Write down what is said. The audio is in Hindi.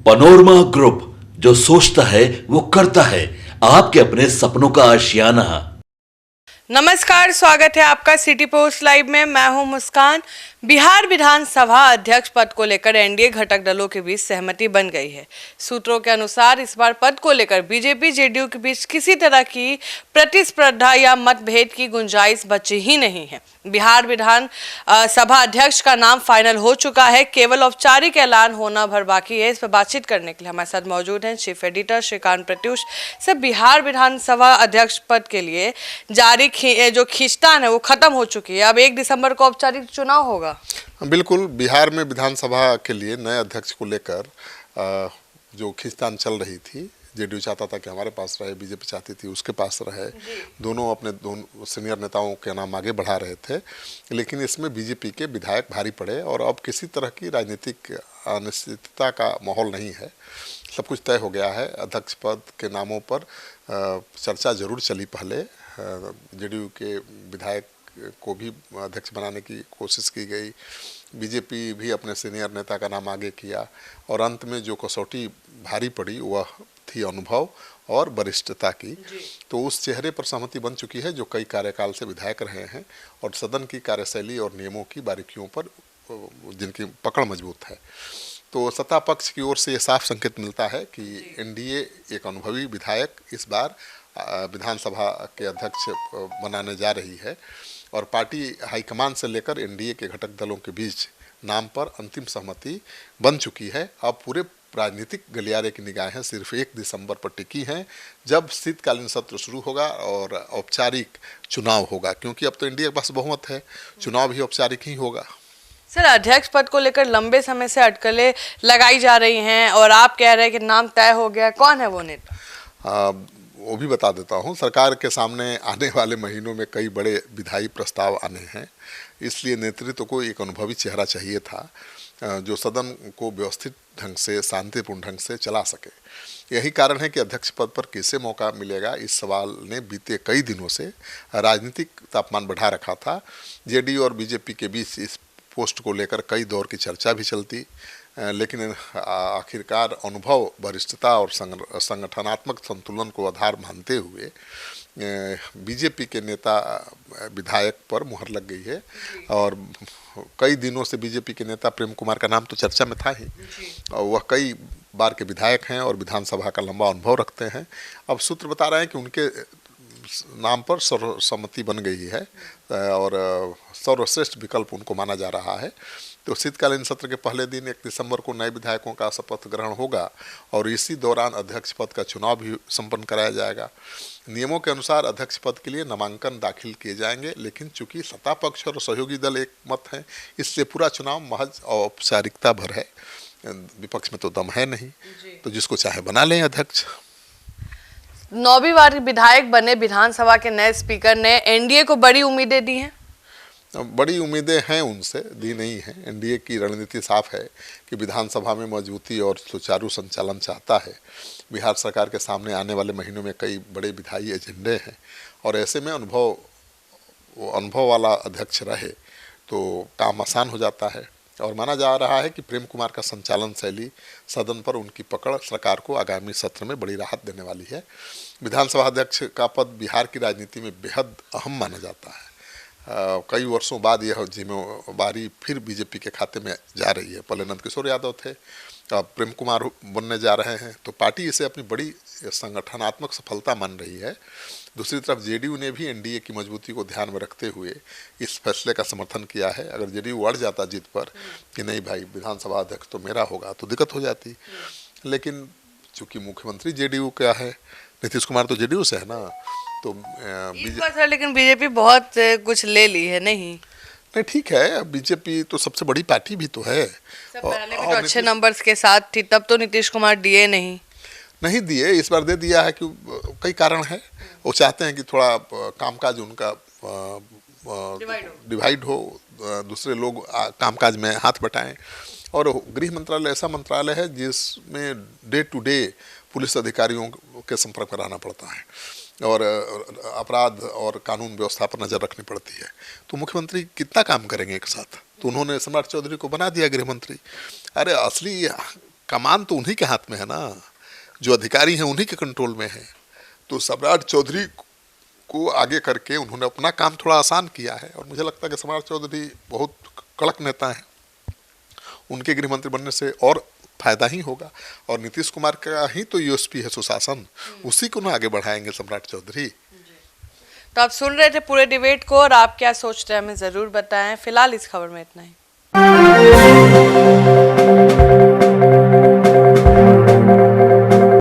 पनोरमा ग्रुप, जो सोचता है वो करता है। आपके अपने सपनों का आशियाना। नमस्कार, स्वागत है आपका सिटी पोस्ट लाइव में। मैं हूं मुस्कान। बिहार विधानसभा अध्यक्ष पद को लेकर एनडीए घटक दलों के बीच सहमति बन गई है। सूत्रों के अनुसार इस बार पद को लेकर बीजेपी जेडीयू के बीच किसी तरह की प्रतिस्पर्धा या मतभेद की गुंजाइश बची ही नहीं है। बिहार विधान सभा अध्यक्ष का नाम फाइनल हो चुका है, केवल औपचारिक ऐलान होना भर बाकी है। इस पर बातचीत करने के लिए हमारे साथ मौजूद हैं chief editor Shrikant Pratyush. Sir, Bihar विधानसभा अध्यक्ष पद के लिए जारी जो खींचतान है वो खत्म हो चुकी है। अब 1 दिसंबर को औपचारिक चुनाव होगा। बिल्कुल, बिहार में विधानसभा के लिए नए अध्यक्ष को लेकर जो खींचतान चल रही थी, जेडीयू चाहता था कि हमारे पास रहे, बीजेपी चाहती थी उसके पास रहे। दोनों अपने दोनों सीनियर नेताओं के नाम आगे बढ़ा रहे थे, लेकिन इसमें बीजेपी के विधायक भारी पड़े और अब किसी तरह की राजनीतिक अनिश्चितता का माहौल नहीं है। सब कुछ तय हो गया है। अध्यक्ष पद के नामों पर चर्चा जरूर चली। पहले जेडीयू के विधायक को भी अध्यक्ष बनाने की कोशिश की गई, बीजेपी भी अपने सीनियर नेता का नाम आगे किया और अंत में जो कसौटी भारी पड़ी वह थी अनुभव और वरिष्ठता की। तो उस चेहरे पर सहमति बन चुकी है जो कई कार्यकाल से विधायक रहे हैं और सदन की कार्यशैली और नियमों की बारीकियों पर जिनकी पकड़ मजबूत है। तो सत्ता पक्ष की ओर से ये साफ संकेत मिलता है कि एनडीए एक अनुभवी विधायक इस बार विधानसभा के अध्यक्ष बनाने जा रही है और पार्टी हाईकमान से लेकर एनडीए के घटक दलों के बीच नाम पर अंतिम सहमति बन चुकी है। अब पूरे राजनीतिक गलियारे की निगाहें सिर्फ 1 दिसंबर पर टिकी हैं, जब शीतकालीन सत्र शुरू होगा और औपचारिक चुनाव होगा, क्योंकि अब तो एनडीए के पास बहुमत है, चुनाव भी औपचारिक ही होगा। सर, अध्यक्ष पद को लेकर लंबे समय से अटकलें लगाई जा रही हैं और आप कह रहे हैं कि नाम तय हो गया। कौन है वो नेता? वो भी बता देता हूँ। सरकार के सामने आने वाले महीनों में कई बड़े विधायी प्रस्ताव आने हैं, इसलिए नेतृत्व को एक अनुभवी चेहरा चाहिए था जो सदन को व्यवस्थित ढंग से, शांतिपूर्ण ढंग से चला सके। यही कारण है कि अध्यक्ष पद पर किसे मौका मिलेगा, इस सवाल ने बीते कई दिनों से राजनीतिक तापमान बढ़ा रखा था। जेडीयू और बीजेपी के बीच इस पोस्ट को लेकर कई दौर की चर्चा भी चलती, लेकिन आखिरकार अनुभव, वरिष्ठता और संगठनात्मक संतुलन को आधार मानते हुए बीजेपी के नेता विधायक पर मुहर लग गई है। और कई दिनों से बीजेपी के नेता प्रेम कुमार का नाम तो चर्चा में था ही, और वह कई बार के विधायक हैं और विधानसभा का लंबा अनुभव रखते हैं। अब सूत्र बता रहे हैं कि उनके नाम पर सर्वसम्मति बन गई है और सर्वश्रेष्ठ विकल्प उनको माना जा रहा है। तो शीतकालीन सत्र के पहले दिन 1 दिसंबर को नए विधायकों का शपथ ग्रहण होगा और इसी दौरान अध्यक्ष पद का चुनाव भी संपन्न कराया जाएगा। नियमों के अनुसार अध्यक्ष पद के लिए नामांकन दाखिल किए जाएंगे, लेकिन चूंकि सत्ता पक्ष और सहयोगी दल एक मत हैं, इसलिए पूरा चुनाव महज औपचारिकता भर है। विपक्ष में तो दम है नहीं, तो जिसको चाहे बना लें अध्यक्ष। 9वीं बार विधायक बने विधानसभा के नए स्पीकर ने एनडीए को बड़ी उम्मीदें दी हैं। बड़ी उम्मीदें हैं, उनसे दी नहीं हैं। एनडीए की रणनीति साफ है कि विधानसभा में मजबूती और सुचारू संचालन चाहता है। बिहार सरकार के सामने आने वाले महीनों में कई बड़े विधायी एजेंडे हैं और ऐसे में अनुभव वाला अध्यक्ष रहे तो काम आसान हो जाता है। और माना जा रहा है कि प्रेम कुमार का संचालन शैली, सदन पर उनकी पकड़ सरकार को आगामी सत्र में बड़ी राहत देने वाली है। विधानसभा अध्यक्ष का पद बिहार की राजनीति में बेहद अहम माना जाता है। कई वर्षों बाद यह जिम्मेवारी फिर बीजेपी के खाते में जा रही है। पहले नंद किशोर यादव थे, अब प्रेम कुमार बनने जा रहे हैं, तो पार्टी इसे अपनी बड़ी संगठनात्मक सफलता मान रही है। दूसरी तरफ जेडीयू ने भी एनडीए की मजबूती को ध्यान में रखते हुए इस फैसले का समर्थन किया है। अगर जेडीयू अड़ जाता जीत पर कि नहीं भाई विधानसभा अध्यक्ष तो मेरा होगा, तो दिक्कत हो जाती। लेकिन चूंकि मुख्यमंत्री जेडीयू का है, नीतीश कुमार तो जेडीयू से है ना, तो सर लेकिन बीजेपी बहुत कुछ ले ली है। नहीं, ठीक है, बीजेपी तो सबसे बड़ी पार्टी भी तो है। पहले भी तो अच्छे नंबर्स के साथ थी, तब तो नीतीश कुमार दिए नहीं दिए, इस बार दे दिया है। कि कई कारण है, वो चाहते हैं कि थोड़ा कामकाज उनका डिवाइड हो, दूसरे लोग कामकाज में हाथ बटाएं। और गृह मंत्रालय ऐसा मंत्रालय है जिसमें डे टू डे पुलिस अधिकारियों के संपर्क में रहना पड़ता है और अपराध और कानून व्यवस्था पर नज़र रखनी पड़ती है। तो मुख्यमंत्री कितना काम करेंगे एक साथ, तो उन्होंने सम्राट चौधरी को बना दिया गृह मंत्री। अरे असली कमान तो उन्हीं के हाथ में है ना, जो अधिकारी हैं उन्हीं के कंट्रोल में है। तो सम्राट चौधरी को आगे करके उन्होंने अपना काम थोड़ा आसान किया है, और मुझे लगता है कि सम्राट चौधरी बहुत कड़क नेता हैं, उनके गृह मंत्री बनने से और फायदा ही होगा। और नीतीश कुमार का ही तो यूएसपी है सुशासन, उसी को ना आगे बढ़ाएंगे सम्राट चौधरी। तो आप सुन रहे थे पूरे डिबेट को, और आप क्या सोचते हैं हमें जरूर बताएं। फिलहाल इस खबर में इतना ही।